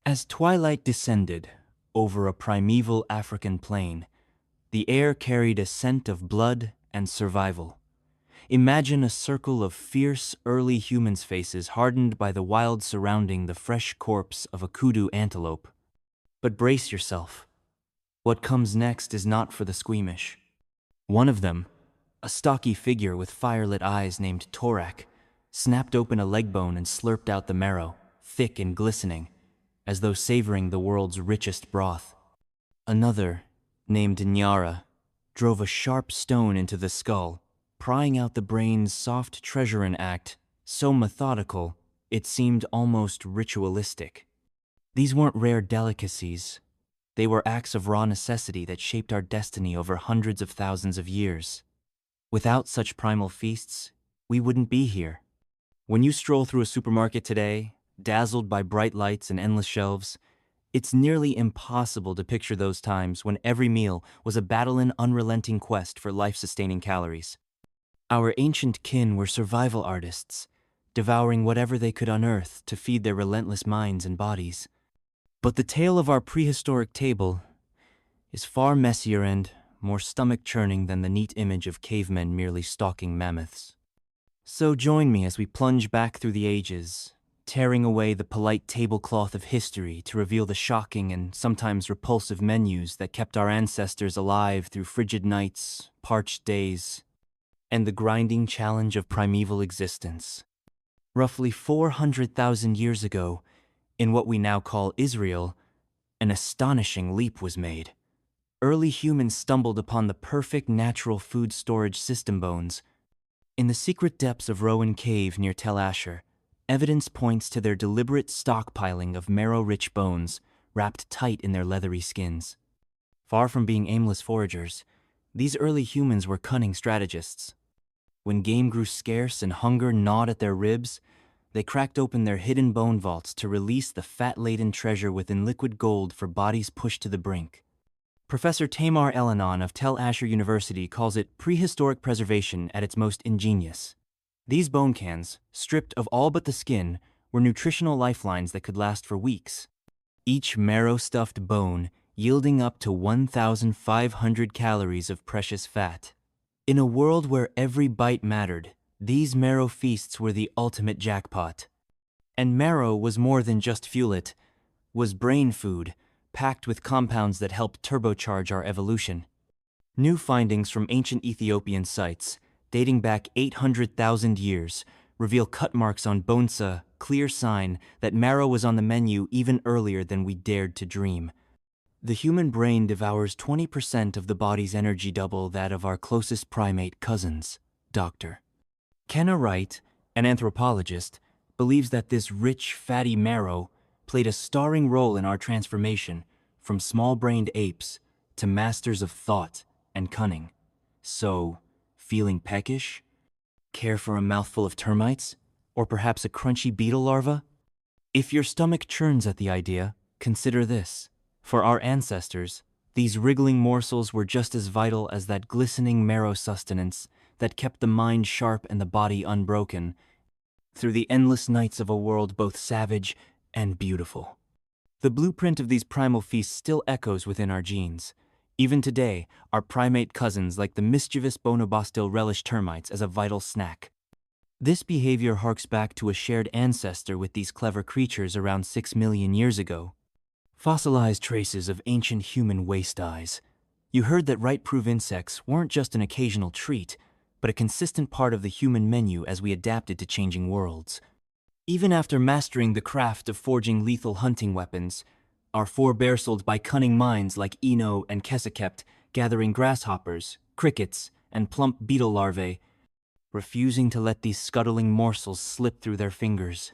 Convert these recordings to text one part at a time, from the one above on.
As twilight descended over a primeval African plain, the air carried a scent of blood and survival. Imagine a circle of fierce early humans' faces hardened by the wild surrounding the fresh corpse of a kudu antelope. But brace yourself. What comes next is not for the squeamish. One of them, a stocky figure with firelit eyes named Torak, snapped open a leg bone and slurped out the marrow, thick and glistening, as though savoring the world's richest broth. Another, named Nyara, drove a sharp stone into the skull, prying out the brain's soft treasurin act, so methodical it seemed almost ritualistic. These weren't rare delicacies. They were acts of raw necessity that shaped our destiny over hundreds of thousands of years. Without such primal feasts, we wouldn't be here. When you stroll through a supermarket today, dazzled by bright lights and endless shelves, it's nearly impossible to picture those times when every meal was a battling, unrelenting quest for life-sustaining calories. Our ancient kin were survival artists, devouring whatever they could unearth to feed their relentless minds and bodies. But the tale of our prehistoric table is far messier and more stomach-churning than the neat image of cavemen merely stalking mammoths. So join me as we plunge back through the ages, tearing away the polite tablecloth of history to reveal the shocking and sometimes repulsive menus that kept our ancestors alive through frigid nights, parched days, and the grinding challenge of primeval existence. Roughly 400,000 years ago, in what we now call Israel, an astonishing leap was made. Early humans stumbled upon the perfect natural food storage system bones. In the secret depths of Rowan Cave near Tel Asher, evidence points to their deliberate stockpiling of marrow-rich bones wrapped tight in their leathery skins. Far from being aimless foragers, these early humans were cunning strategists. When game grew scarce and hunger gnawed at their ribs, they cracked open their hidden bone vaults to release the fat-laden treasure within liquid gold for bodies pushed to the brink. Professor Tamar Elanon of Tel Asher University calls it prehistoric preservation at its most ingenious. These bone cans, stripped of all but the skin, were nutritional lifelines that could last for weeks. Each marrow-stuffed bone yielding up to 1,500 calories of precious fat. In a world where every bite mattered, these marrow feasts were the ultimate jackpot. And marrow was more than just fuel, it was brain food, packed with compounds that helped turbocharge our evolution. New findings from ancient Ethiopian sites, dating back 800,000 years, reveal cut marks on bonesa, clear sign that marrow was on the menu even earlier than we dared to dream. The human brain devours 20% of the body's energy, double that of our closest primate cousins. Dr. Kenna Wright, an anthropologist, believes that this rich, fatty marrow played a starring role in our transformation from small-brained apes to masters of thought and cunning. So, feeling peckish? Care for a mouthful of termites? Or perhaps a crunchy beetle larva? If your stomach churns at the idea, consider this. For our ancestors, these wriggling morsels were just as vital as that glistening marrow sustenance that kept the mind sharp and the body unbroken through the endless nights of a world both savage and beautiful. The blueprint of these primal feasts still echoes within our genes. Even today, our primate cousins like the mischievous bonobostil relish termites as a vital snack. This behavior harks back to a shared ancestor with these clever creatures around 6 million years ago. Fossilized traces of ancient human waste eyes. You heard that right-proof insects weren't just an occasional treat, but a consistent part of the human menu as we adapted to changing worlds. Even after mastering the craft of forging lethal hunting weapons, our forebears sold by cunning minds like Eno and Kessekept, gathering grasshoppers, crickets, and plump beetle larvae, refusing to let these scuttling morsels slip through their fingers.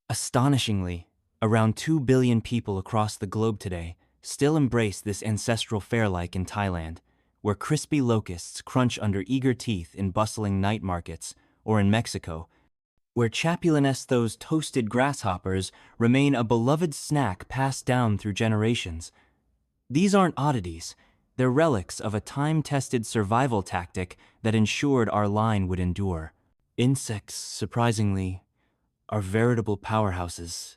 Astonishingly, around 2 billion people across the globe today still embrace this ancestral fare, like in Thailand, where crispy locusts crunch under eager teeth in bustling night markets, or in Mexico, where Chapulinesthos toasted grasshoppers remain a beloved snack passed down through generations. These aren't oddities, they're relics of a time-tested survival tactic that ensured our line would endure. Insects, surprisingly, are veritable powerhouses.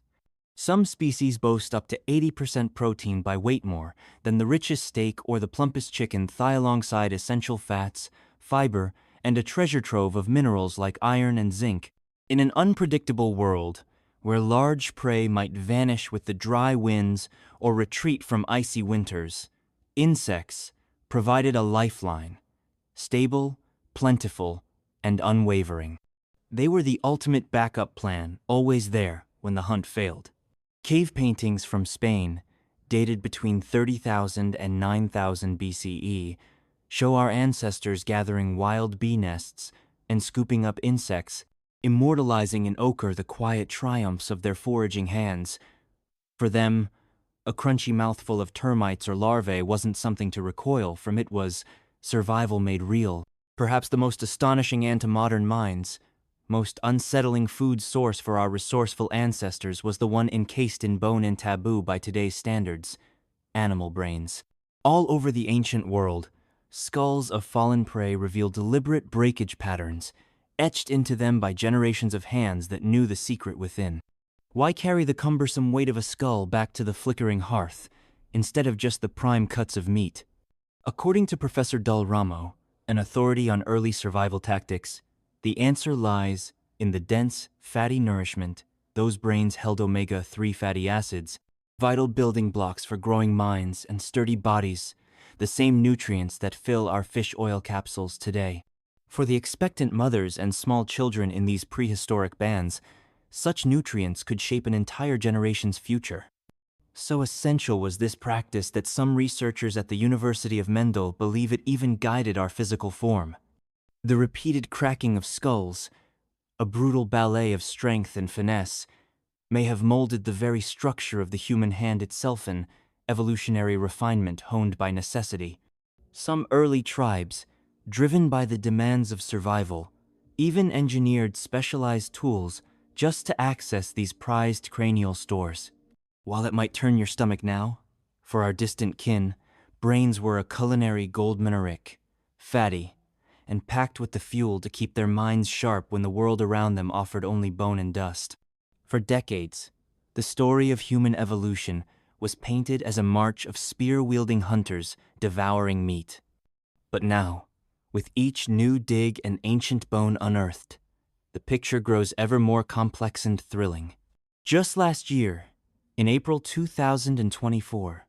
Some species boast up to 80% protein by weight more than the richest steak or the plumpest chicken thigh, alongside essential fats, fiber, and a treasure trove of minerals like iron and zinc. In an unpredictable world, where large prey might vanish with the dry winds or retreat from icy winters, insects provided a lifeline, stable, plentiful, and unwavering. They were the ultimate backup plan, always there when the hunt failed. Cave paintings from Spain, dated between 30,000 and 9,000 BCE, show our ancestors gathering wild bee nests and scooping up insects, immortalizing in ochre the quiet triumphs of their foraging hands. For them, a crunchy mouthful of termites or larvae wasn't something to recoil from, it was survival made real. Perhaps the most astonishing and to modern minds, most unsettling food source for our resourceful ancestors was the one encased in bone and taboo by today's standards: animal brains. All over the ancient world, skulls of fallen prey reveal deliberate breakage patterns, etched into them by generations of hands that knew the secret within. Why carry the cumbersome weight of a skull back to the flickering hearth, instead of just the prime cuts of meat? According to Professor Dal Ramo, an authority on early survival tactics, the answer lies in the dense, fatty nourishment those brains held: omega-3 fatty acids, vital building blocks for growing minds and sturdy bodies, the same nutrients that fill our fish oil capsules today. For the expectant mothers and small children in these prehistoric bands, such nutrients could shape an entire generation's future. So essential was this practice that some researchers at the University of Mendel believe it even guided our physical form. The repeated cracking of skulls, a brutal ballet of strength and finesse, may have molded the very structure of the human hand itself, an evolutionary refinement honed by necessity. Some early tribes, driven by the demands of survival, even engineered specialized tools just to access these prized cranial stores. While it might turn your stomach now, for our distant kin, brains were a culinary gold mineric, fatty, and packed with the fuel to keep their minds sharp when the world around them offered only bone and dust. For decades, the story of human evolution was painted as a march of spear-wielding hunters devouring meat. But now, with each new dig and ancient bone unearthed, the picture grows ever more complex and thrilling. Just last year, in April 2024,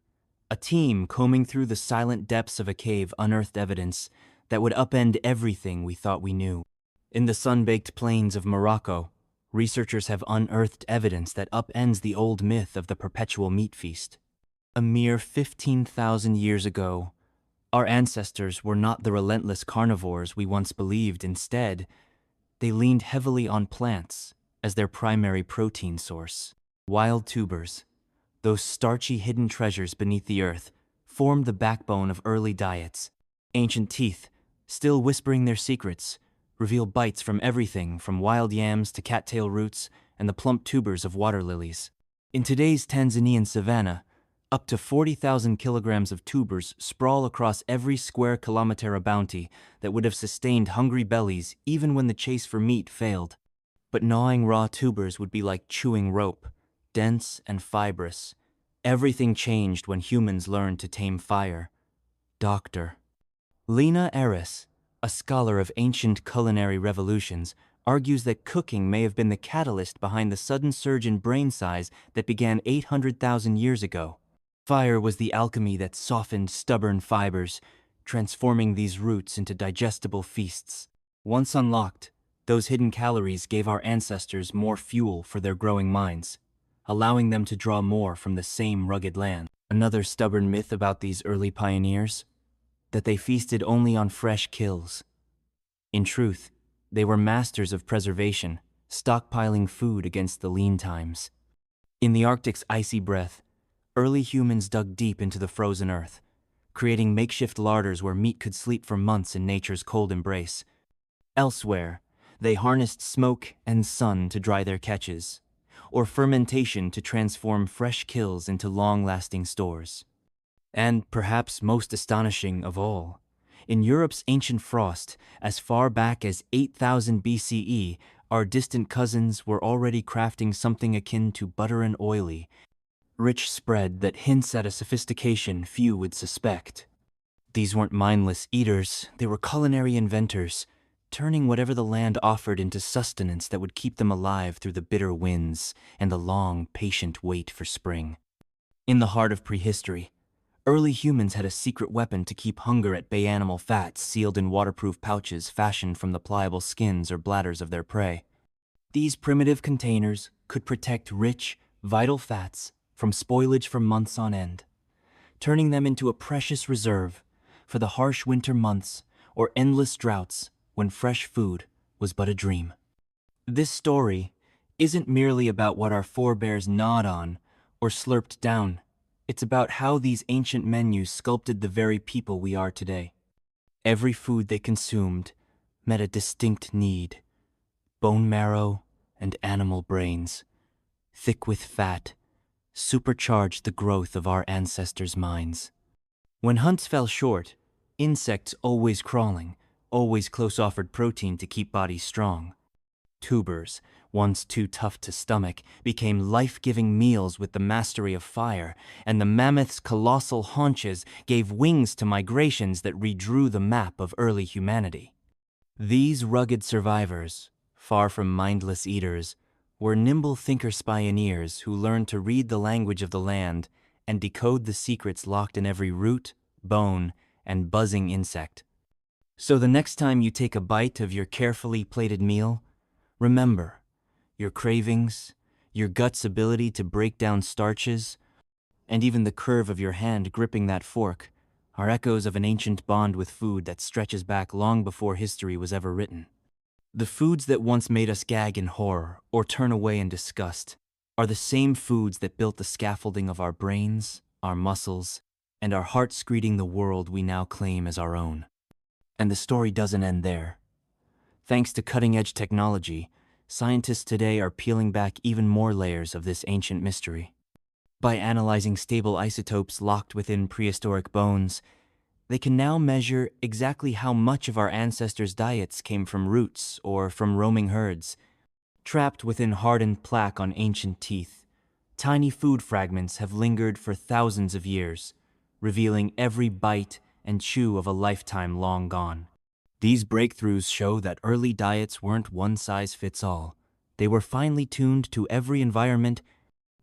a team combing through the silent depths of a cave unearthed evidence that would upend everything we thought we knew. In the sun-baked plains of Morocco, researchers have unearthed evidence that upends the old myth of the perpetual meat feast. A mere 15,000 years ago, our ancestors were not the relentless carnivores we once believed. Instead, they leaned heavily on plants as their primary protein source. Wild tubers, those starchy hidden treasures beneath the earth, formed the backbone of early diets. Ancient teeth, still whispering their secrets, reveal bites from everything from wild yams to cattail roots and the plump tubers of water lilies. In today's Tanzanian savanna, up to 40,000 kilograms of tubers sprawl across every square kilometer, a bounty that would have sustained hungry bellies even when the chase for meat failed. But gnawing raw tubers would be like chewing rope, dense and fibrous. Everything changed when humans learned to tame fire. Dr. Lena Eris, a scholar of ancient culinary revolutions, argues that cooking may have been the catalyst behind the sudden surge in brain size that began 800,000 years ago. Fire was the alchemy that softened stubborn fibers, transforming these roots into digestible feasts. Once unlocked, those hidden calories gave our ancestors more fuel for their growing minds, allowing them to draw more from the same rugged land. Another stubborn myth about these early pioneers: that they feasted only on fresh kills. In truth, they were masters of preservation, stockpiling food against the lean times. In the Arctic's icy breath, early humans dug deep into the frozen earth, creating makeshift larders where meat could sleep for months in nature's cold embrace. Elsewhere, they harnessed smoke and sun to dry their catches, or fermentation to transform fresh kills into long-lasting stores. And perhaps most astonishing of all, in Europe's ancient frost, as far back as 8000 BCE, our distant cousins were already crafting something akin to butter and oily, rich spread that hints at a sophistication few would suspect. These weren't mindless eaters, they were culinary inventors, turning whatever the land offered into sustenance that would keep them alive through the bitter winds and the long, patient wait for spring. In the heart of prehistory, early humans had a secret weapon to keep hunger at bay: animal fats sealed in waterproof pouches fashioned from the pliable skins or bladders of their prey. These primitive containers could protect rich, vital fats from spoilage for months on end, turning them into a precious reserve for the harsh winter months or endless droughts when fresh food was but a dream. This story isn't merely about what our forebears gnawed on or slurped down. It's about how these ancient menus sculpted the very people we are today. Every food they consumed met a distinct need: bone marrow and animal brains, thick with fat, supercharged the growth of our ancestors' minds. When hunts fell short, insects always crawling, always close offered protein to keep bodies strong. Tubers, once too tough to stomach, became life-giving meals with the mastery of fire, and the mammoth's colossal haunches gave wings to migrations that redrew the map of early humanity. These rugged survivors, far from mindless eaters, were nimble thinkers-pioneers who learned to read the language of the land and decode the secrets locked in every root, bone, and buzzing insect. So the next time you take a bite of your carefully plated meal, remember, your cravings, your gut's ability to break down starches, and even the curve of your hand gripping that fork are echoes of an ancient bond with food that stretches back long before history was ever written. The foods that once made us gag in horror or turn away in disgust are the same foods that built the scaffolding of our brains, our muscles, and our hearts greeting the world we now claim as our own. And the story doesn't end there. Thanks to cutting-edge technology, scientists today are peeling back even more layers of this ancient mystery. By analyzing stable isotopes locked within prehistoric bones, they can now measure exactly how much of our ancestors' diets came from roots or from roaming herds. Trapped within hardened plaque on ancient teeth, tiny food fragments have lingered for thousands of years, revealing every bite and chew of a lifetime long gone. These breakthroughs show that early diets weren't one-size-fits-all. They were finely tuned to every environment,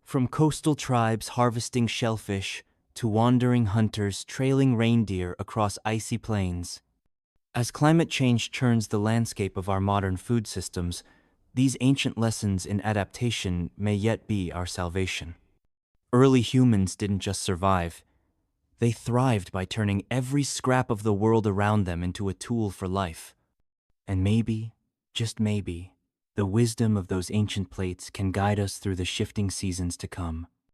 from coastal tribes harvesting shellfish to wandering hunters trailing reindeer across icy plains. As climate change churns the landscape of our modern food systems, these ancient lessons in adaptation may yet be our salvation. Early humans didn't just survive. They thrived by turning every scrap of the world around them into a tool for life. And maybe, just maybe, the wisdom of those ancient plates can guide us through the shifting seasons to come.